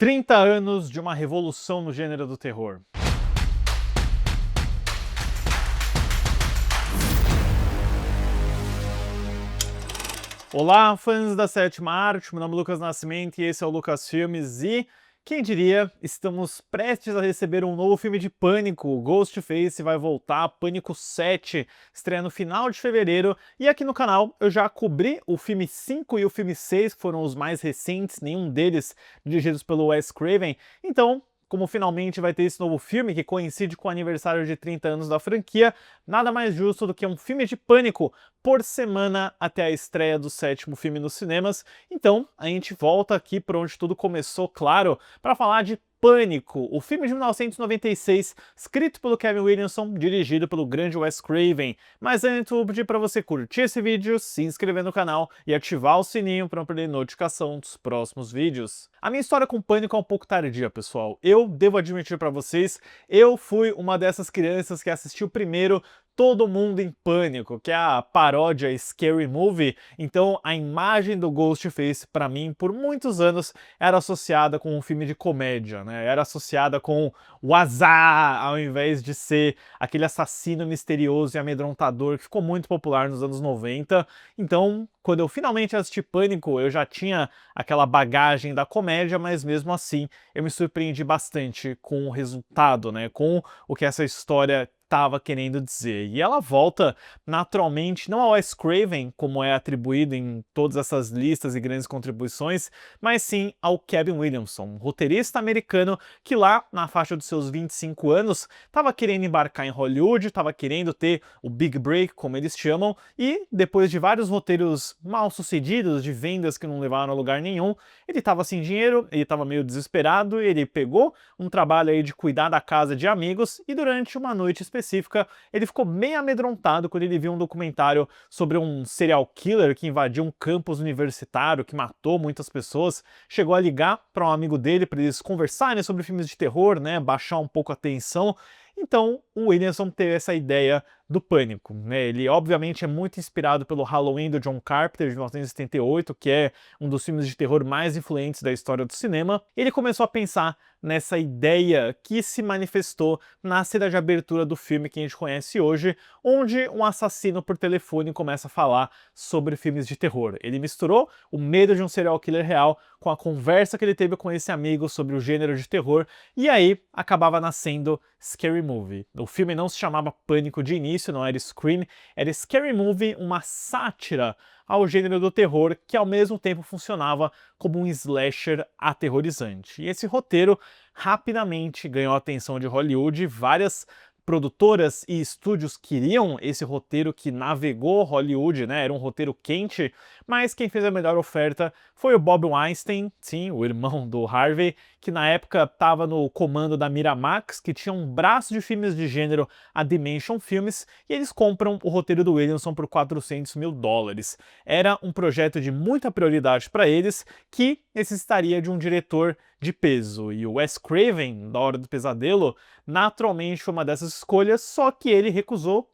30 anos de uma revolução no gênero do terror. Olá, fãs da sétima arte, meu nome é Lucas Nascimento e esse é o Lucas Filmes e, quem diria, estamos prestes a receber um novo filme de Pânico. Ghostface vai voltar, Pânico 7, estreia no final de fevereiro, e aqui no canal eu já cobri o filme 5 e o filme 6, que foram os mais recentes, nenhum deles dirigidos pelo Wes Craven, então, como finalmente vai ter esse novo filme que coincide com o aniversário de 30 anos da franquia, nada mais justo do que um filme de Pânico por semana até a estreia do sétimo filme nos cinemas. Então, a gente volta aqui para onde tudo começou, claro, para falar de Pânico, o filme de 1996, escrito pelo Kevin Williamson, dirigido pelo grande Wes Craven. Mas antes eu vou pedir para você curtir esse vídeo, se inscrever no canal e ativar o sininho para não perder notificação dos próximos vídeos. A minha história com Pânico é um pouco tardia, pessoal. Eu devo admitir para vocês, eu fui uma dessas crianças que assistiu primeiro Todo Mundo em Pânico, que é a paródia Scary Movie. Então a imagem do Ghostface, para mim, por muitos anos, era associada com um filme de comédia, né? Era associada com o azar, ao invés de ser aquele assassino misterioso e amedrontador que ficou muito popular nos anos 90. Então, quando eu finalmente assisti Pânico, eu já tinha aquela bagagem da comédia, mas mesmo assim eu me surpreendi bastante com o resultado, né? Com o que essa história estava querendo dizer. E ela volta naturalmente, não ao Wes Craven, como é atribuído em todas essas listas e grandes contribuições, mas sim ao Kevin Williamson, um roteirista americano que lá, na faixa dos seus 25 anos, estava querendo embarcar em Hollywood, estava querendo ter o Big Break, como eles chamam, e depois de vários roteiros mal sucedidos, de vendas que não levaram a lugar nenhum, ele estava sem dinheiro, ele estava meio desesperado, ele pegou um trabalho aí de cuidar da casa de amigos e durante uma noite específica, ele ficou meio amedrontado quando ele viu um documentário sobre um serial killer que invadiu um campus universitário, que matou muitas pessoas. Chegou a ligar para um amigo dele para eles conversarem sobre filmes de terror, né, baixar um pouco a tensão. Então, o Williamson teve essa ideia do Pânico, né? Ele obviamente é muito inspirado pelo Halloween do John Carpenter de 1978, que é um dos filmes de terror mais influentes da história do cinema. Ele começou a pensar nessa ideia que se manifestou na cena de abertura do filme que a gente conhece hoje, onde um assassino por telefone começa a falar sobre filmes de terror. Ele misturou o medo de um serial killer real com a conversa que ele teve com esse amigo sobre o gênero de terror, e aí acabava nascendo Scary Movie. O filme não se chamava Pânico de início, não era Scream, era Scary Movie, uma sátira ao gênero do terror que ao mesmo tempo funcionava como um slasher aterrorizante. E esse roteiro rapidamente ganhou a atenção de Hollywood, várias produtoras e estúdios queriam esse roteiro que navegou Hollywood, né? Era um roteiro quente, mas quem fez a melhor oferta foi o Bob Weinstein, sim, o irmão do Harvey, que na época estava no comando da Miramax, que tinha um braço de filmes de gênero, a Dimension Films, e eles compram o roteiro do Williamson por $400 mil. Era um projeto de muita prioridade para eles, que necessitaria de um diretor de peso, e o Wes Craven, da Hora do Pesadelo, naturalmente foi uma dessas escolhas, só que ele recusou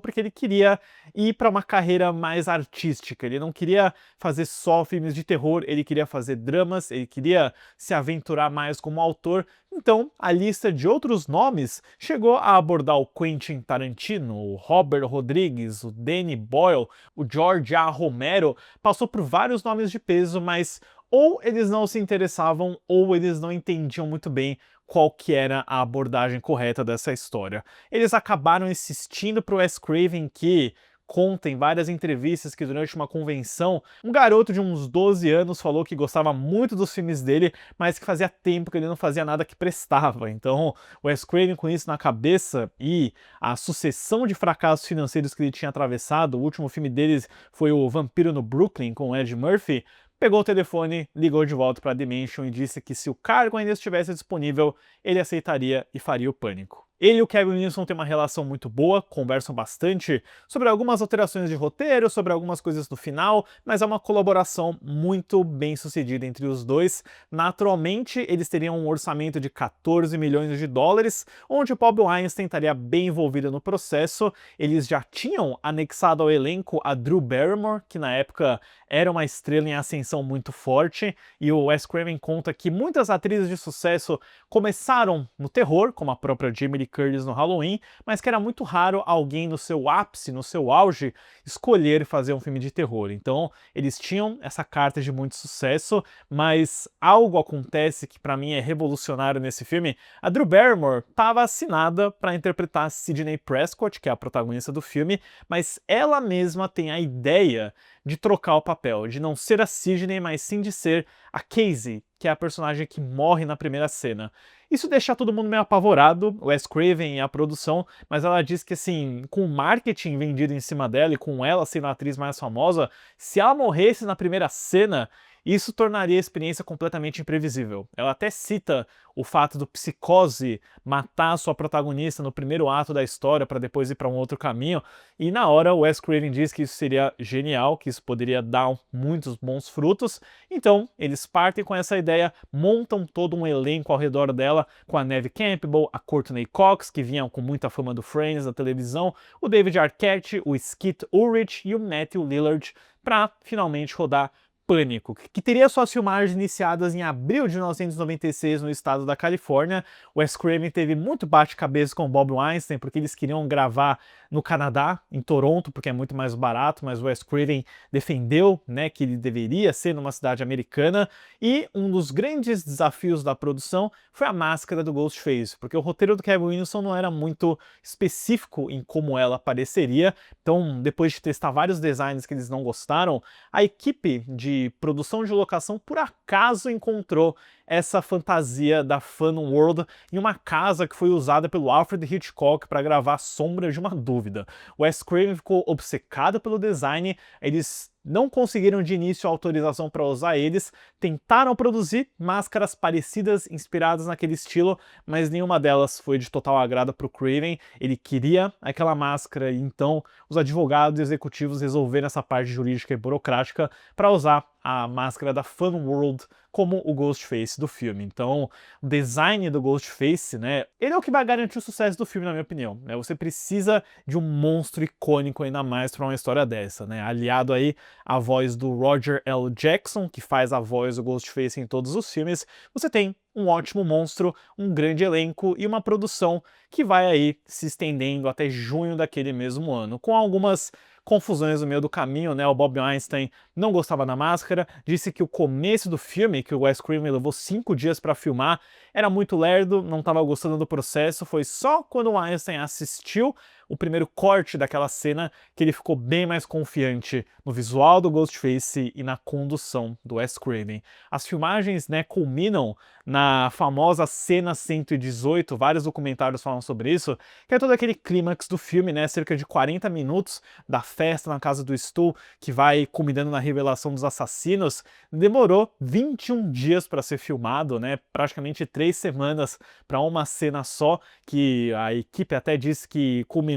porque ele queria ir para uma carreira mais artística, ele não queria fazer só filmes de terror, ele queria fazer dramas, ele queria se aventurar mais como autor. Então a lista de outros nomes chegou a abordar o Quentin Tarantino, o Robert Rodrigues, o Danny Boyle, o George A. Romero, passou por vários nomes de peso, mas ou eles não se interessavam ou eles não entendiam muito bem qual que era a abordagem correta dessa história. Eles acabaram insistindo para o Wes Craven, que conta em várias entrevistas que durante uma convenção, um garoto de uns 12 anos falou que gostava muito dos filmes dele, mas que fazia tempo que ele não fazia nada que prestava. Então, o Wes Craven, com isso na cabeça e a sucessão de fracassos financeiros que ele tinha atravessado, o último filme deles foi o Vampiro no Brooklyn, com o Ed Murphy, pegou o telefone, ligou de volta para a Dimension e disse que se o cargo ainda estivesse disponível, ele aceitaria e faria o Pânico. Ele e o Kevin Williamson têm uma relação muito boa, conversam bastante sobre algumas alterações de roteiro, sobre algumas coisas no final, mas é uma colaboração muito bem sucedida entre os dois. Naturalmente, eles teriam um orçamento de 14 milhões de dólares, onde o Bob Weinstein estaria bem envolvido no processo. Eles já tinham anexado ao elenco a Drew Barrymore, que na época era uma estrela em ascensão muito forte, e o Wes Craven conta que muitas atrizes de sucesso começaram no terror, como a própria Jamie Lee Curtis no Halloween, mas que era muito raro alguém no seu ápice, no seu auge, escolher fazer um filme de terror. Então, eles tinham essa carta de muito sucesso, mas algo acontece que pra mim é revolucionário nesse filme. A Drew Barrymore estava assinada para interpretar Sidney Prescott, que é a protagonista do filme, mas ela mesma tem a ideia de trocar o papel, de não ser a Sidney, mas sim de ser a Casey, que é a personagem que morre na primeira cena. Isso deixa todo mundo meio apavorado, o Wes Craven e a produção, mas ela diz que assim, com o marketing vendido em cima dela e com ela sendo a atriz mais famosa, se ela morresse na primeira cena, isso tornaria a experiência completamente imprevisível. Ela até cita o fato do Psicose matar sua protagonista no primeiro ato da história para depois ir para um outro caminho, e na hora o Wes Craven diz que isso seria genial, que isso poderia dar muitos bons frutos, então eles partem com essa ideia, montam todo um elenco ao redor dela, com a Neve Campbell, a Courtney Cox, que vinham com muita fama do Friends, da televisão, o David Arquette, o Skeet Ulrich e o Matthew Lillard, para finalmente rodar Pânico, que teria suas filmagens iniciadas em abril de 1996 no estado da Califórnia. O Wes Craven teve muito bate-cabeça com o Bob Weinstein, porque eles queriam gravar no Canadá, em Toronto, porque é muito mais barato, mas o Wes Craven defendeu, né, que ele deveria ser numa cidade americana, e um dos grandes desafios da produção foi a máscara do Ghostface, porque o roteiro do Kevin Williamson não era muito específico em como ela apareceria, então depois de testar vários designs que eles não gostaram, a equipe de produção de locação por acaso encontrou essa fantasia da Fun World em uma casa que foi usada pelo Alfred Hitchcock para gravar Sombra de uma Dúvida. O Wes Craven ficou obcecado pelo design, eles não conseguiram de início a autorização para usar eles, tentaram produzir máscaras parecidas, inspiradas naquele estilo, mas nenhuma delas foi de total agrado para o Craven. Ele queria aquela máscara e então os advogados e executivos resolveram essa parte jurídica e burocrática para usar a máscara da Fun World como o Ghostface do filme. Então, o design do Ghostface, né, ele é o que vai garantir o sucesso do filme, na minha opinião, né? Você precisa de um monstro icônico ainda mais para uma história dessa, né? Aliado aí à voz do Roger L. Jackson, que faz a voz do Ghostface em todos os filmes, você tem um ótimo monstro, um grande elenco e uma produção que vai aí se estendendo até junho daquele mesmo ano, com algumas confusões no meio do caminho, né? O Bob Weinstein não gostava da máscara, disse que o começo do filme, que o Wes Craven levou 5 dias para filmar, era muito lerdo, não estava gostando do processo, foi só quando o Weinstein assistiu o primeiro corte daquela cena que ele ficou bem mais confiante no visual do Ghostface e na condução do Wes Craven. As filmagens, né, culminam na famosa cena 118, vários documentários falam sobre isso, que é todo aquele clímax do filme, né, cerca de 40 minutos da festa na casa do Stu, que vai culminando na revelação dos assassinos. Demorou 21 dias para ser filmado, né, praticamente 3 semanas para uma cena só, que a equipe até disse que culminou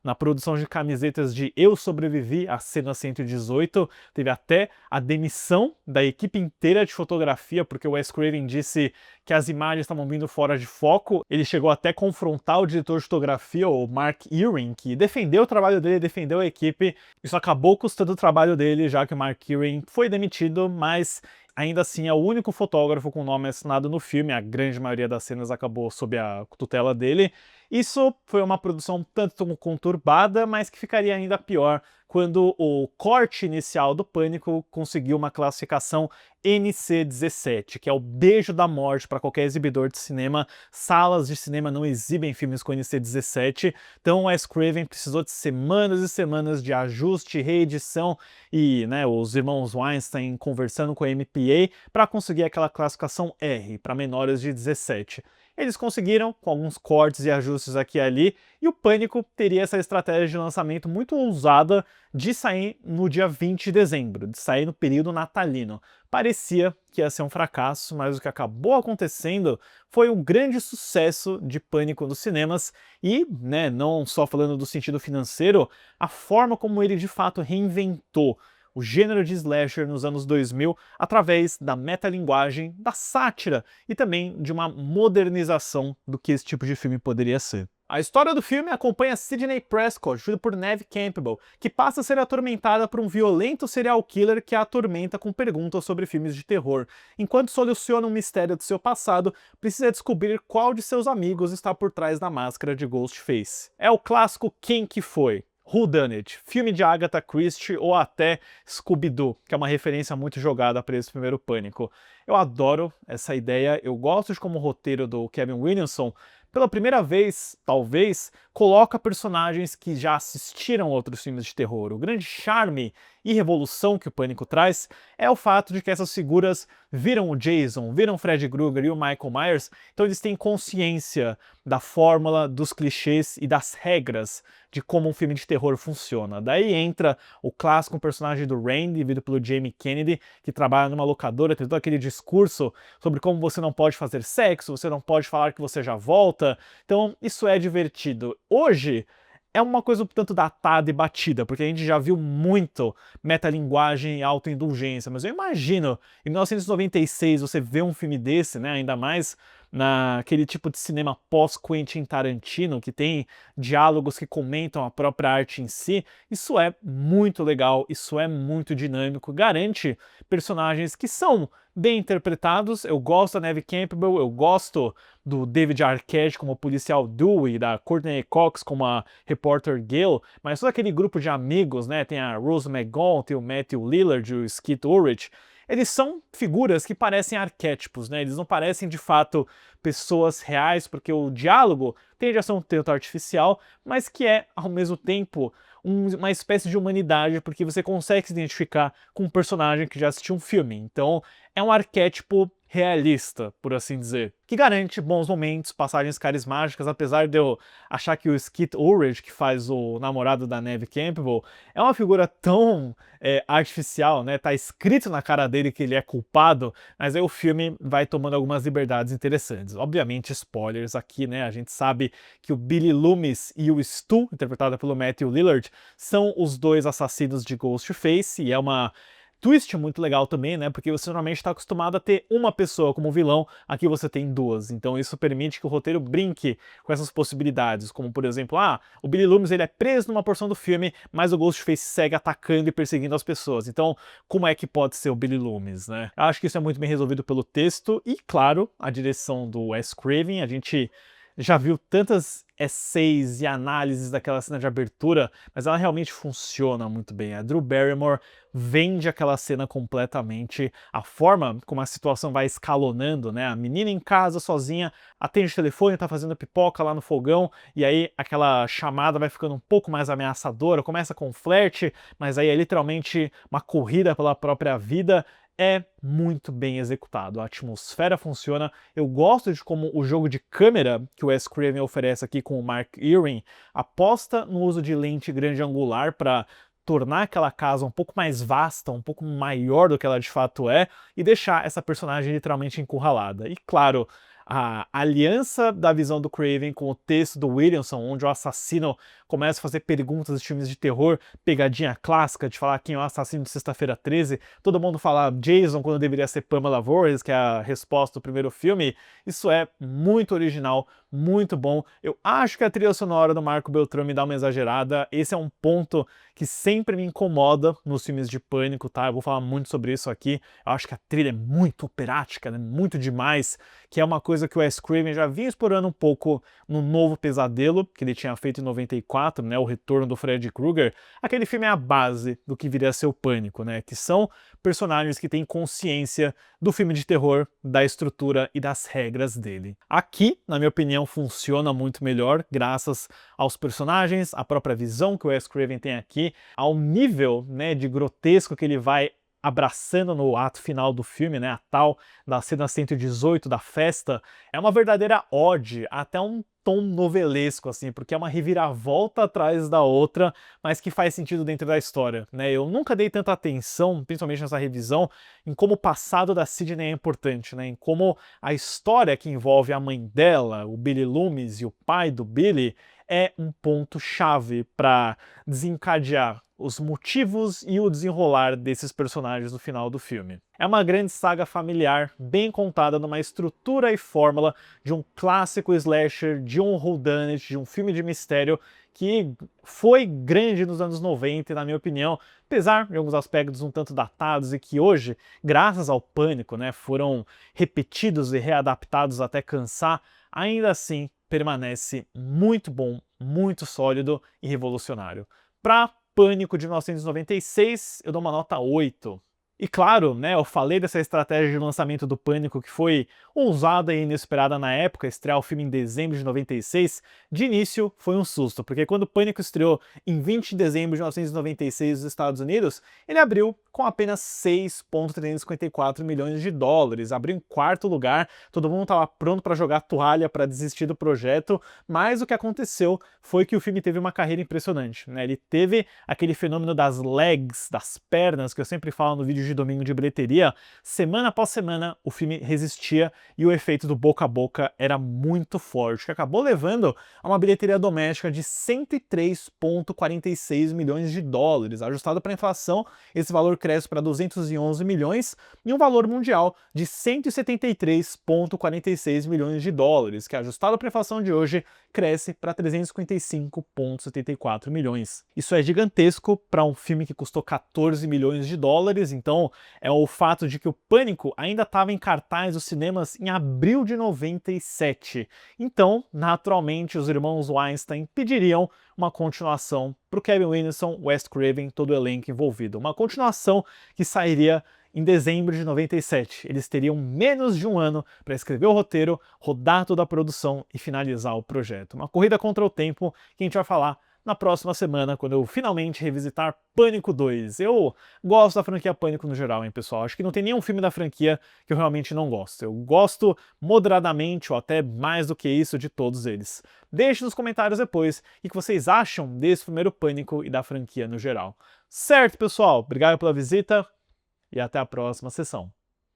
na produção de camisetas de Eu Sobrevivi à cena 118, teve até a demissão da equipe inteira de fotografia, porque o Wes Craven disse que as imagens estavam vindo fora de foco. Ele chegou até a confrontar o diretor de fotografia, o Mark Ewing, que defendeu o trabalho dele, defendeu a equipe. Isso acabou custando o trabalho dele, já que o Mark Ewing foi demitido, mas ainda assim é o único fotógrafo com nome assinado no filme, a grande maioria das cenas acabou sob a tutela dele. Isso foi uma produção tanto conturbada, mas que ficaria ainda pior quando o corte inicial do Pânico conseguiu uma classificação NC-17, que é o beijo da morte para qualquer exibidor de cinema. Salas de cinema não exibem filmes com NC-17, então o Wes Craven precisou de semanas e semanas de ajuste, reedição e, né, os irmãos Weinstein conversando com a MPA para conseguir aquela classificação R, para menores de 17. Eles conseguiram, com alguns cortes e ajustes aqui e ali, e o Pânico teria essa estratégia de lançamento muito ousada de sair no dia 20 de dezembro, de sair no período natalino. Parecia que ia ser um fracasso, mas o que acabou acontecendo foi um grande sucesso de Pânico nos cinemas e, né, não só falando do sentido financeiro, a forma como ele de fato reinventou o gênero de slasher nos anos 2000 através da metalinguagem, da sátira e também de uma modernização do que esse tipo de filme poderia ser. A história do filme acompanha Sidney Prescott, vivida por Neve Campbell, que passa a ser atormentada por um violento serial killer que a atormenta com perguntas sobre filmes de terror. Enquanto soluciona um mistério de seu passado, precisa descobrir qual de seus amigos está por trás da máscara de Ghostface. É o clássico Quem que Foi? Who Done It? Filme de Agatha Christie ou até Scooby-Doo, que é uma referência muito jogada para esse primeiro Pânico. Eu adoro essa ideia, eu gosto de como o roteiro do Kevin Williamson, pela primeira vez, talvez, coloca personagens que já assistiram outros filmes de terror. O grande charme e revolução que o Pânico traz é o fato de que essas figuras viram o Jason, viram o Freddy Krueger e o Michael Myers, então eles têm consciência da fórmula, dos clichês e das regras de como um filme de terror funciona. Daí entra o clássico personagem do Randy, vivido pelo Jamie Kennedy, que trabalha numa locadora, tem todo aquele discurso sobre como você não pode fazer sexo, você não pode falar que você já volta. Então isso é divertido. Hoje é uma coisa um tanto datada e batida, porque a gente já viu muito metalinguagem e autoindulgência, mas eu imagino, em 1996, você vê um filme desse, né, ainda mais naquele tipo de cinema pós-Quentin Tarantino, que tem diálogos que comentam a própria arte em si, isso é muito legal, isso é muito dinâmico, garante personagens que são bem interpretados. Eu gosto da Neve Campbell, eu gosto do David Arquette como o policial Dewey, da Courtney Cox como a repórter Gail, mas todo aquele grupo de amigos, né, tem a Rose McGowan, tem o Matthew Lillard, o Skeet Ulrich, eles são figuras que parecem arquétipos, né? Eles não parecem de fato pessoas reais, porque o diálogo tende a ser um tanto artificial, mas que é, ao mesmo tempo, uma espécie de humanidade, porque você consegue se identificar com um personagem que já assistiu um filme. Então, é um arquétipo realista, por assim dizer, que garante bons momentos, passagens carismáticas, apesar de eu achar que o Skeet Ulrich, que faz o namorado da Neve Campbell, é uma figura tão artificial, né? Tá escrito na cara dele que ele é culpado, mas aí o filme vai tomando algumas liberdades interessantes. Obviamente, spoilers aqui, né? A gente sabe que o Billy Loomis e o Stu, interpretado pelo Matthew Lillard, são os dois assassinos de Ghostface, e é uma twist muito legal também, né? Porque você normalmente está acostumado a ter uma pessoa como vilão, aqui você tem duas. Então isso permite que o roteiro brinque com essas possibilidades, como por exemplo, o Billy Loomis ele é preso numa porção do filme, mas o Ghostface segue atacando e perseguindo as pessoas. Então, como é que pode ser o Billy Loomis, né? Eu acho que isso é muito bem resolvido pelo texto e, claro, a direção do Wes Craven. A gente já viu tantas essays e análises daquela cena de abertura, mas ela realmente funciona muito bem. A Drew Barrymore vende aquela cena completamente, a forma como a situação vai escalonando, né? A menina em casa sozinha, atende o telefone, tá fazendo pipoca lá no fogão, e aí aquela chamada vai ficando um pouco mais ameaçadora, começa com flerte, mas aí é literalmente uma corrida pela própria vida. É muito bem executado, a atmosfera funciona, eu gosto de como o jogo de câmera que o Wes Craven oferece aqui com o Mark Irwin aposta no uso de lente grande angular para tornar aquela casa um pouco mais vasta, um pouco maior do que ela de fato é, e deixar essa personagem literalmente encurralada. E claro, a aliança da visão do Craven com o texto do Williamson, onde o assassino começa a fazer perguntas de filmes de terror, pegadinha clássica de falar quem é o assassino de Sexta-feira 13, todo mundo fala Jason quando deveria ser Pamela Voorhees, que é a resposta do primeiro filme. Isso é muito original, muito bom. Eu acho que a trilha sonora do Marco Beltrame me dá uma exagerada. Esse é um ponto que sempre me incomoda nos filmes de Pânico, tá? Eu vou falar muito sobre isso aqui. Eu acho que a trilha é muito operática, né? Muito demais, que é uma coisa que o Wes Craven já vinha explorando um pouco no Novo Pesadelo, que ele tinha feito em 94, né? O Retorno do Freddy Krueger. Aquele filme é a base do que viria a ser o Pânico, né? Que são personagens que têm consciência do filme de terror, da estrutura e das regras dele. Aqui, na minha opinião, funciona muito melhor, graças aos personagens, à própria visão que o Wes Craven tem aqui, ao nível, né, de grotesco que ele vai abraçando no ato final do filme, né, a tal da cena 118 da festa, é uma verdadeira ode, até um tom novelesco, assim, porque é uma reviravolta atrás da outra, mas que faz sentido dentro da história, né? Eu nunca dei tanta atenção, principalmente nessa revisão, em como o passado da Sidney é importante, né? Em como a história que envolve a mãe dela, o Billy Loomis e o pai do Billy, é um ponto-chave para desencadear os motivos e o desenrolar desses personagens no final do filme. É uma grande saga familiar, bem contada numa estrutura e fórmula de um clássico slasher, de um whodunit, de um filme de mistério que foi grande nos anos 90, na minha opinião, apesar de alguns aspectos um tanto datados e que hoje, graças ao Pânico, né, foram repetidos e readaptados até cansar, ainda assim permanece muito bom, muito sólido e revolucionário. Para Pânico de 1996, eu dou uma nota 8. E claro, né, eu falei dessa estratégia de lançamento do Pânico que foi ousada e inesperada na época, estrear o filme em dezembro de 96, de início foi um susto, porque quando o Pânico estreou em 20 de dezembro de 1996 nos Estados Unidos, ele abriu com apenas 6,354 milhões de dólares, abriu em quarto lugar, todo mundo estava pronto para jogar toalha para desistir do projeto, mas o que aconteceu foi que o filme teve uma carreira impressionante, né? Ele teve aquele fenômeno das legs, das pernas, que eu sempre falo no vídeo de domingo de bilheteria. Semana após semana o filme resistia e o efeito do boca a boca era muito forte, que acabou levando a uma bilheteria doméstica de 103,46 milhões de dólares. Ajustado para a inflação, esse valor cresce para 211 milhões e um valor mundial de 173,46 milhões de dólares, que ajustado para a inflação de hoje cresce para 355,74 milhões. Isso é gigantesco para um filme que custou 14 milhões de dólares, então é o fato de que o Pânico ainda estava em cartaz dos cinemas em abril de 97. Então, naturalmente, os irmãos Weinstein pediriam uma continuação para o Kevin Williamson, Wes Craven, todo o elenco envolvido. Uma continuação que sairia em dezembro de 97. Eles teriam menos de um ano para escrever o roteiro, rodar toda a produção e finalizar o projeto. Uma corrida contra o tempo que a gente vai falar na próxima semana, quando eu finalmente revisitar Pânico 2. Eu gosto da franquia Pânico no geral, hein, pessoal? Acho que não tem nenhum filme da franquia que eu realmente não gosto. Eu gosto moderadamente, ou até mais do que isso, de todos eles. Deixe nos comentários depois o que vocês acham desse primeiro Pânico e da franquia no geral. Certo, pessoal? Obrigado pela visita e até a próxima sessão.